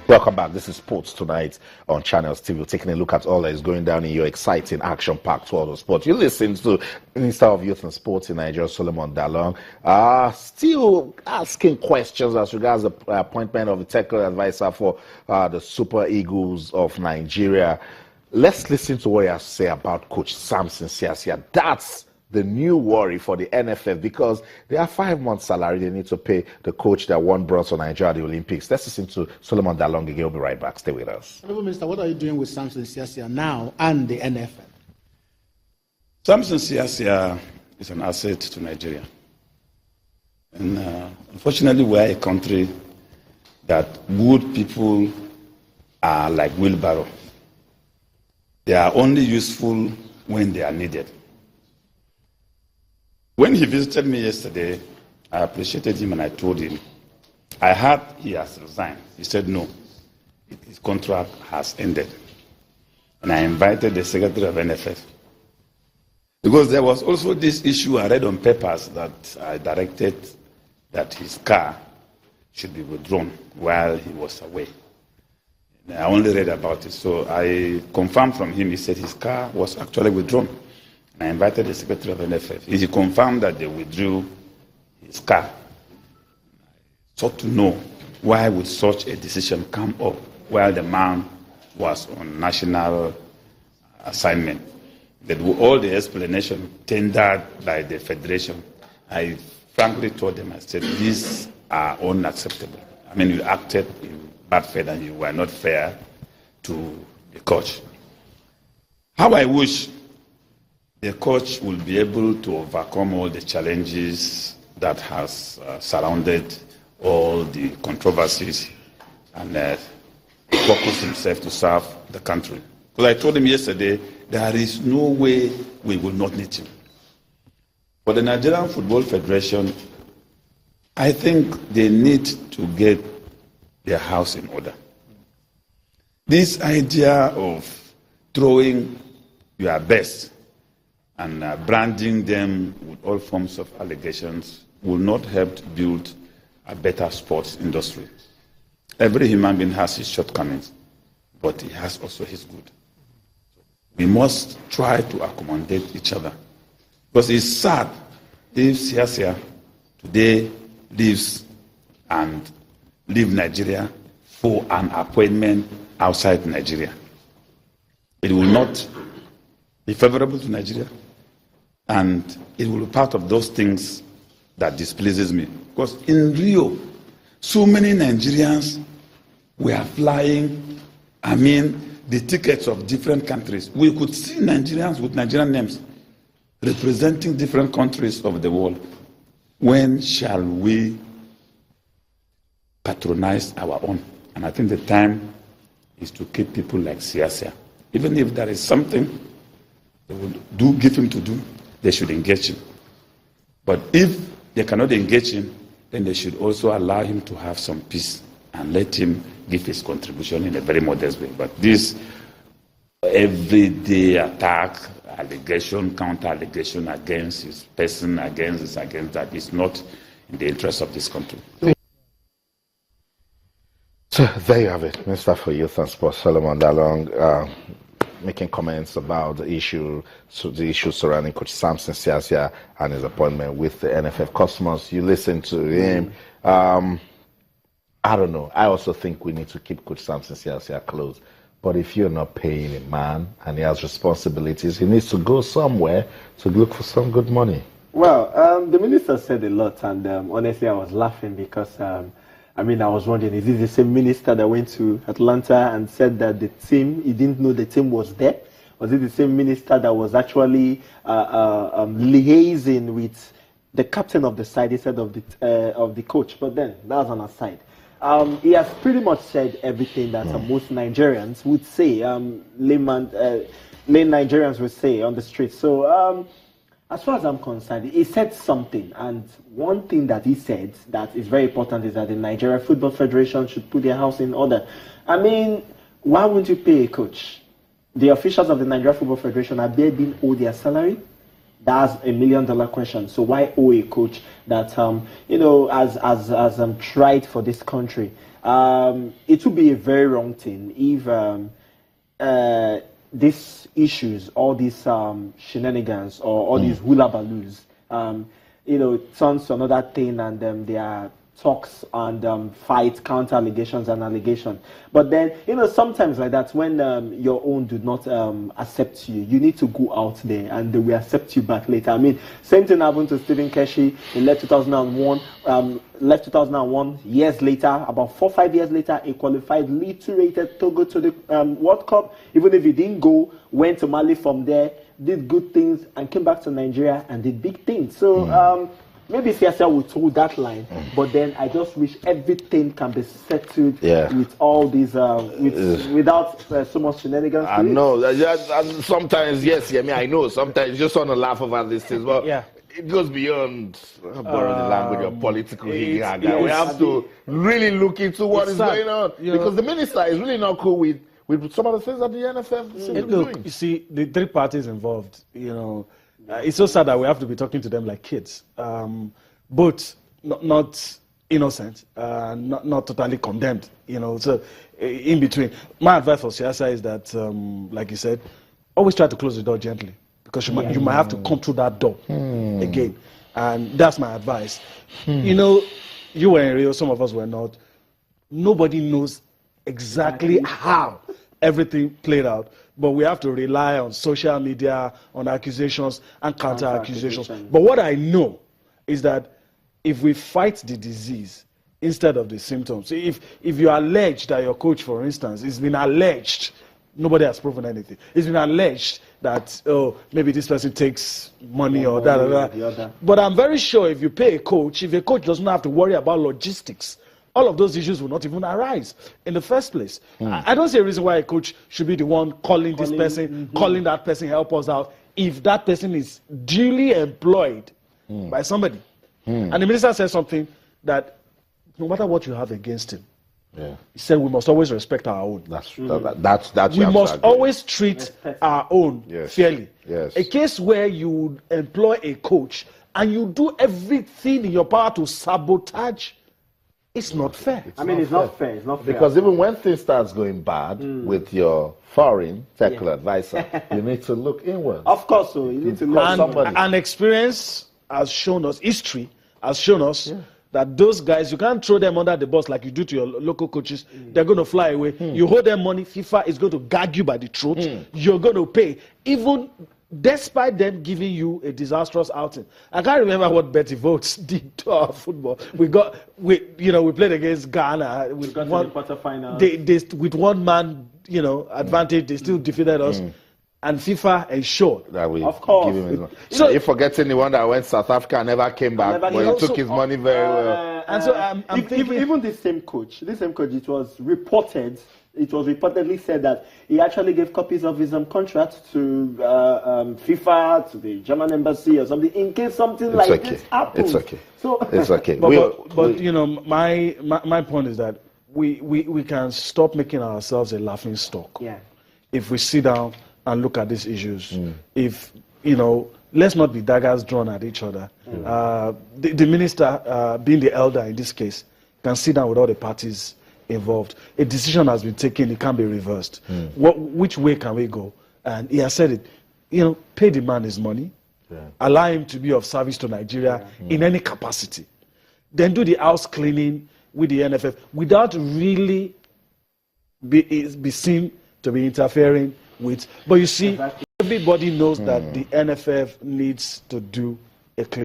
Welcome back. This is Sports Tonight on Channels TV. We're taking a look at all that is going down in your exciting, action-packed world of sport. You listen to Minister of Youth and Sports in Nigeria, Solomon Dalong, still asking questions as regards the appointment of the technical advisor for the Super Eagles of Nigeria. Let's listen to what he has to say about Coach Samson Siasia. That's the new worry for the NFF because they have 5 months' salary they need to pay the coach that won bronze for Nigeria at the Olympics. Let's listen to Solomon Dalong again. We'll be right back. Stay with us. Honorable Minister, what are you doing with Samson Siasia now and the NFF? Samson Siasia is an asset to Nigeria. And unfortunately, we're a country that good people are like wheelbarrow. They are only useful when they are needed. When he visited me yesterday, I appreciated him and I told him, I heard he has resigned. He said no, his contract has ended. And I invited the Secretary of NFF. Because there was also this issue I read on papers that I directed that his car should be withdrawn while he was away. And I only read about it, so I confirmed from him, he said his car was actually withdrawn. I invited the Secretary of NFF. He confirmed that they withdrew his car. I sought to know why would such a decision come up while the man was on national assignment. That all the explanation tendered by the Federation, I frankly told them, I said, these are unacceptable. I mean, you acted in bad faith and you were not fair to the coach. How I wish the coach will be able to overcome all the challenges that has surrounded all the controversies and focus himself to serve the country. Because I told him yesterday, there is no way we will not need him. For the Nigerian Football Federation, I think they need to get their house in order. This idea of throwing your best and branding them with all forms of allegations will not help to build a better sports industry. Every human being has his shortcomings, but he has also his good. We must try to accommodate each other. Because it's sad if Siasia today leave Nigeria for an appointment outside Nigeria. It will not be favorable to Nigeria. And it will be part of those things that displeases me. Because in Rio, so many Nigerians were flying, the tickets of different countries. We could see Nigerians with Nigerian names representing different countries of the world. When shall we patronize our own? And I think the time is to keep people like Siasia. Even if there is something they will give him to do, they should engage him. But if they cannot engage him, then they should also allow him to have some peace and let him give his contribution in a very modest way. But this everyday attack, allegation, counter-allegation against his person, against that is not in the interest of this country. So there you have it, Minister for Youth and Sports, Solomon Dalong, making comments about the issue surrounding Coach Samson Siasia and his appointment with the NFF Cosmos. You listen to him. I don't know. I also think we need to keep Coach Samson Siasia close. But if you're not paying a man and he has responsibilities, he needs to go somewhere to look for some good money. Well, the minister said a lot, and honestly, I was laughing because I was wondering, is this the same minister that went to Atlanta and said that the team, he didn't know the team was there? Was it the same minister that was actually liaising with the captain of the side instead of the coach? But then, that was an aside. He has pretty much said everything that most Nigerians would say, lame Nigerians would say on the street. So, as far as I'm concerned, he said something, and one thing that he said that is very important is that the Nigeria Football Federation should put their house in order. I mean, why wouldn't you pay a coach? The officials of the Nigeria Football Federation, are they being owed their salary? That's $1 million question. So why owe a coach that has tried for this country? It would be a very wrong thing if these issues, all these shenanigans or all these hula baloos, turns to another thing, and there are talks and fight, counter allegations and allegations. But then, sometimes like that, when your own do not accept you, you need to go out there and they will accept you back later. I mean, same thing happened to Stephen Keshi. He left 2001. Left 2001. Years later, about 4 or 5 years later, he qualified lead 2-rated Togo to the World Cup. Even if he didn't go, went to Mali from there, did good things, and came back to Nigeria and did big things. So. Maybe Fiasa will hold that line, but then I just wish everything can be settled with all these, without so much shenanigans. I know. And sometimes, yes, I know. Sometimes you just want to laugh about these things, but it goes beyond borrowing the language of political higgy. We have to really look into what is going on, because the minister is really not cool with some of the things that the NFF seems to be doing. You see, the 3 parties involved, it's so sad that we have to be talking to them like kids, but not innocent, not totally condemned, so in between. My advice for Siasa is that, like you said, always try to close the door gently, because you might have to come through that door again, and that's my advice. You were in Rio, some of us were not. Nobody knows exactly how everything played out, but we have to rely on social media, on accusations and counter accusations. But what I know is that if we fight the disease instead of the symptoms, if you allege that your coach, for instance, it's been alleged, nobody has proven anything, it's been alleged that, maybe this person takes money or that. But I'm very sure if you pay a coach, if a coach doesn't have to worry about logistics, all of those issues will not even arise in the first place. I don't see a reason why a coach should be the one calling this person, calling that person, help us out, if that person is duly employed by somebody. And the minister said something that no matter what you have against him, he said we must always respect our own. That's we must always treat our own fairly. Yes. A case where you employ a coach and you do everything in your power to sabotage, it's not fair. It's not fair. It's not fair. Because even when things starts going bad with your foreign technical advisor, you need to look inward. Of course, so you need to look at somebody. And experience has shown us, history has shown us that those guys, you can't throw them under the bus like you do to your local coaches. They're going to fly away. You hold them money, FIFA is going to gag you by the throat. You're going to pay. Even despite them giving you a disastrous outing. I can't remember what Betty Votes did to our football. We played against Ghana. We got to the quarterfinals. They with one man, advantage, they still defeated us. And FIFA ensured that we of course. Give him his so you're forgetting the one that went to South Africa and never came back, but he took his money very well. And so I'm thinking, even this same coach, it was reportedly said that he actually gave copies of his contract to FIFA, to the German embassy or something, in case something this happens. It's okay. So it's okay. But my point is that we can stop making ourselves a laughing stock. If we sit down and look at these issues. If, let's not be daggers drawn at each other. The minister, being the elder in this case, can sit down with all the parties involved. A decision has been taken, it can't be reversed. Which way can we go? And he has said it, pay the man his money, allow him to be of service to Nigeria in any capacity. Then do the house cleaning with the NFF without really be seen to be interfering with. But you see, everybody knows that the NFF needs to do a clean